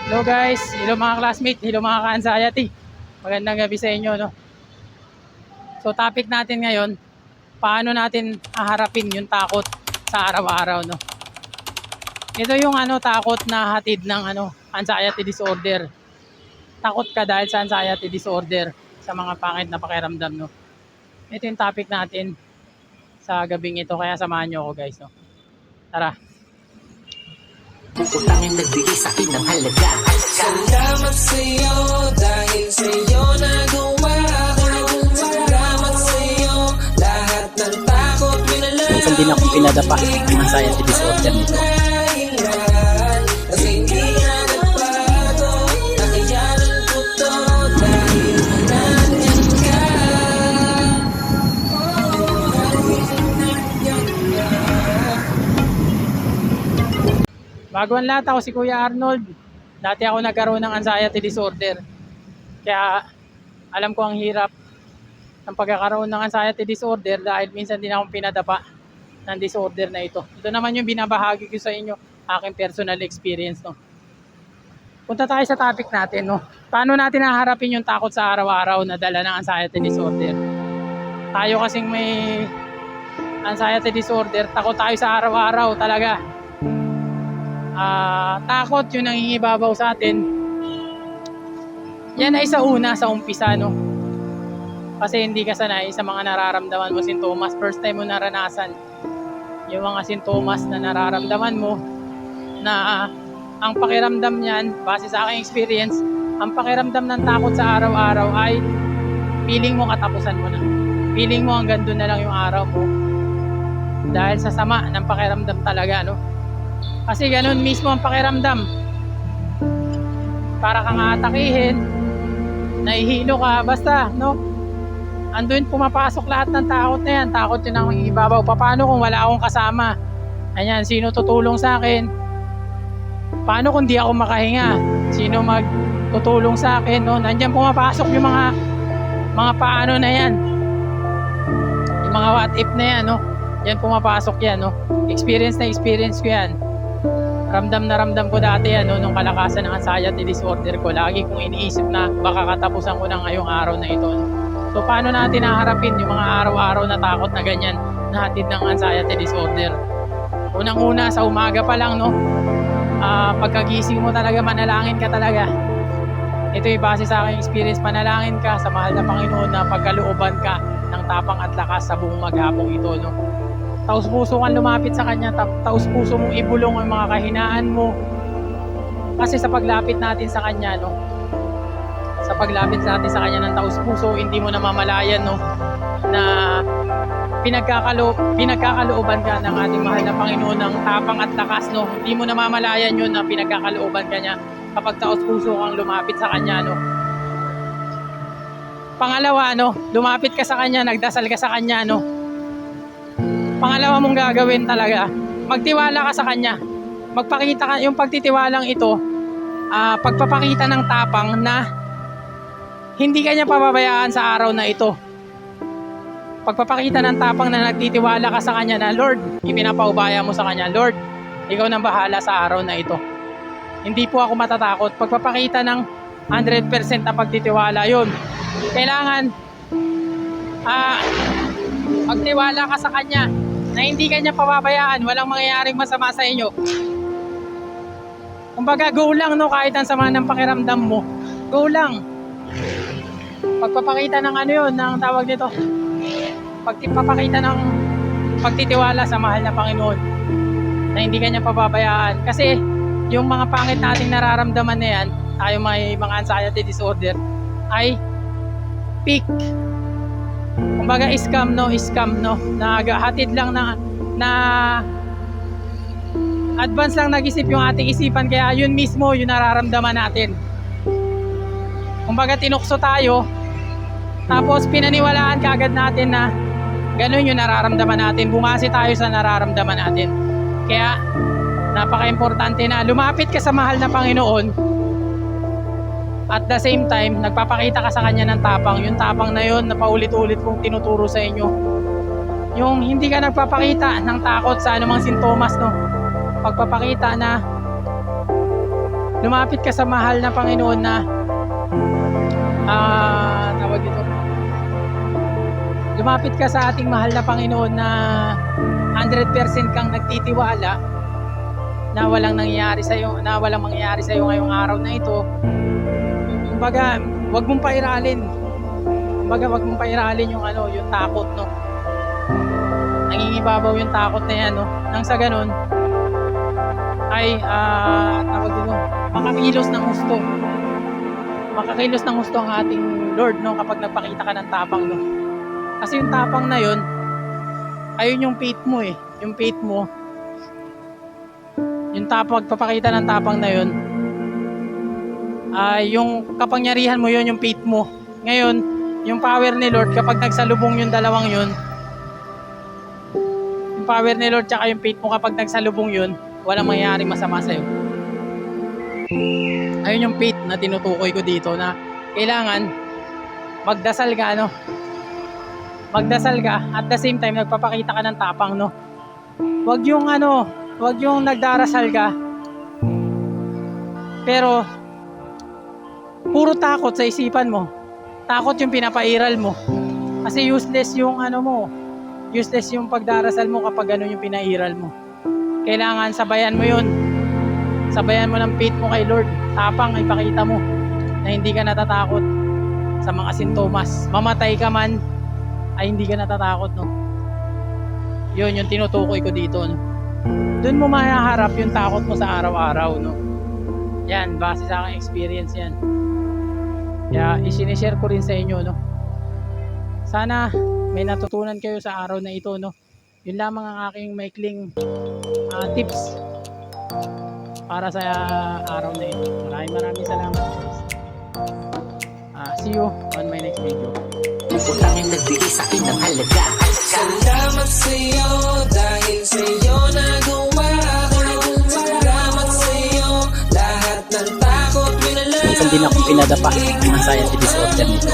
Hello guys, hello mga classmate, hello mga ka-anxiety. Magandang gabi sa inyo, no? So topic natin ngayon, paano natin haharapin yung takot sa araw-araw, no? Ito yung takot na hatid ng anxiety disorder. Takot ka dahil sa anxiety disorder, sa mga pangit na pakiramdam, no? Ito yung topic natin sa gabing ito, kaya samahan nyo ako guys, no? Tara. Utangin nagbigay sa'kin ng halaga. Salamat sa'yo dahil sa'yo nagawa ko. Salamat sa'yo lahat ng takot minalaw. Minsan din akong pinadapa ng anxiety disorder nito. Kasi hindi na nagbago, nakayanan ko to dahil nandyan ka. Bago ang lahat, ako si Kuya Arnold. Dati ako nagkaroon ng anxiety disorder. Kaya alam ko ang hirap ng pagkakaroon ng anxiety disorder dahil minsan din akong pinadapa ng disorder na ito. Ito naman yung binabahagi ko sa inyo, aking personal experience, no. Punta tayo sa topic natin, no. Paano natin haharapin yung takot sa araw-araw na dala ng anxiety disorder? Tayo kasing may anxiety disorder, takot tayo sa araw-araw talaga. Takot yung nangingibabaw sa atin. Yan ay sa umpisa, no. Kasi hindi ka sanay sa mga nararamdaman mo sintomas. First time mo naranasan yung mga sintomas na nararamdaman mo, na ang pakiramdam niyan, base sa aking experience, ang pakiramdam ng takot sa araw-araw ay feeling mo katapusan mo na. Feeling mo hanggang doon na lang yung araw mo. Dahil sa sama ng pakiramdam talaga, no. Kasi ganun mismo ang pakiramdam. Para kang atakihin, nahihilo ka, basta, no? Andun pumapasok lahat ng takot na yan. Takot yun ang ibabaw. Paano kung wala akong kasama? Ayan, sino tutulong sa akin? Paano kung di ako makahinga? Sino magtutulong sa akin, no? Nandiyan pumapasok yung mga paano na yan. Yung mga what if na yan, no? Yan pumapasok yan, no? Experience ko yan. Ramdam na ramdam ko dati nung kalakasan ng anxiety disorder ko. Lagi kong iniisip na baka katapusan ko na ngayong araw na ito. So paano natin haharapin yung mga araw-araw na takot na ganyan na hatid ng anxiety disorder? Unang-una sa umaga pa lang, no? Pagkagising mo talaga, manalangin ka talaga. Ito yung base sa aking experience, manalangin ka sa mahal na Panginoon na pagkalooban ka ng tapang at lakas sa buong maghapong ito, no? Taus-puso kang lumapit sa Kanya, taus-puso mong ibulong ang mga kahinaan mo. Kasi sa paglapit natin sa Kanya, no? Sa paglapit natin sa Kanya ng taus-puso, hindi mo namamalayan, no? Na pinagkakalooban ka ng ating mahal na Panginoon ng tapang at lakas, no? Hindi mo namamalayan yun na pinagkakalooban ka niya kapag taus-puso kang lumapit sa Kanya, no? Pangalawa, no? Lumapit ka sa Kanya, nagdasal ka sa Kanya, no? Pangalawa mong gagawin talaga, magtiwala ka sa Kanya. Magpakita ka, yung pagtitiwalang ito, pagpapakita ng tapang na hindi ka niya pababayaan sa araw na ito. Pagpapakita ng tapang na nagtitiwala ka sa Kanya na, Lord, ipinapaubaya mo sa Kanya, Lord, ikaw nang bahala sa araw na ito. Hindi po ako matatakot. Pagpapakita ng 100% na pagtitiwala, yun. Kailangan magtiwala ka sa Kanya na hindi Kanya pababayaan, walang mangyayaring masama sa inyo. Kumbaga, go lang, no? Kahit ang sama ng pakiramdam mo, go lang. Pagpapakita ng yun, ng tawag nito, pagpapakita ng pagtitiwala sa mahal na Panginoon na hindi Kanya pababayaan. Kasi yung mga pangit nating nararamdaman na yan, tayo may mga anxiety disorder, ay peak. Kumbaga scam, no? Hatid lang na advance lang nag-isip yung ating isipan, kaya yun mismo yung nararamdaman natin. Kumbaga tinukso tayo, tapos pinaniwalaan kaagad natin na ganun yung nararamdaman natin. Bumase tayo sa nararamdaman natin. Kaya napaka-importante na lumapit ka sa mahal na Panginoon. At the same time, nagpapakita ka sa Kanya ng tapang. Yung tapang na yun, na paulit-ulit kong tinuturo sa inyo. Yung hindi ka nagpapakita ng takot sa anumang sintomas, no? Pagpapakita na lumapit ka sa mahal na Panginoon na tawag dito, lumapit ka sa ating mahal na Panginoon na 100% kang nagtitiwala na walang mangyayari sa iyo ngayong araw na ito. Kumbaga, wag mong pairalin. Wag mong pairalin yung yung takot, no. Nangingibabaw yung takot na yan, no. Nang sa ganun ay tawag dito, makakilos ng gusto. Makakilos ng gusto ang ating Lord, no, kapag nagpakita ka ng tapang, no. Kasi yung tapang na yun, ayun yung faith mo eh. Yung faith mo, yung pagpapakita ng tapang na yun, yung kapangyarihan mo yun, yung faith mo. Ngayon, yung power ni Lord, kapag nagsalubong yung dalawang yun, yung power ni Lord tsaka yung faith mo, kapag nagsalubong yun, walang mangyayaring masama sa'yo. Ayun yung faith na tinutukoy ko dito, na kailangan magdasal ka, no? Magdasal ka, at the same time nagpapakita ka ng tapang, no? Wag yung nagdarasal ka pero puro takot sa isipan mo. Takot yung pinapairal mo. Kasi useless yung useless yung pagdarasal mo kapag yung pinairal mo. Kailangan sabayan mo yun. Sabayan mo ng faith mo kay Lord. Tapang ay pakita mo na hindi ka natatakot sa mga sintomas. Mamatay ka man ay hindi ka natatakot, no. Yun yung tinutukoy ko dito, no. Doon mo mahaharap yung takot mo sa araw-araw, no. Yan, base sa aking experience yan. Kaya isinishare ko rin sa inyo, no. Sana may natutunan kayo sa araw na ito, no. Yun lamang ang aking maikling tips para sa araw na ito. Maraming salamat, guys. See you on my next video. Utang yung nagbigay sa akin ng halaga. Salamat sa'yo dahil sa'yo nagawa ko. Salamat sa'yo lahat ng takot minalaw. Minsan din akong pinadapa ng anxiety disorder nito.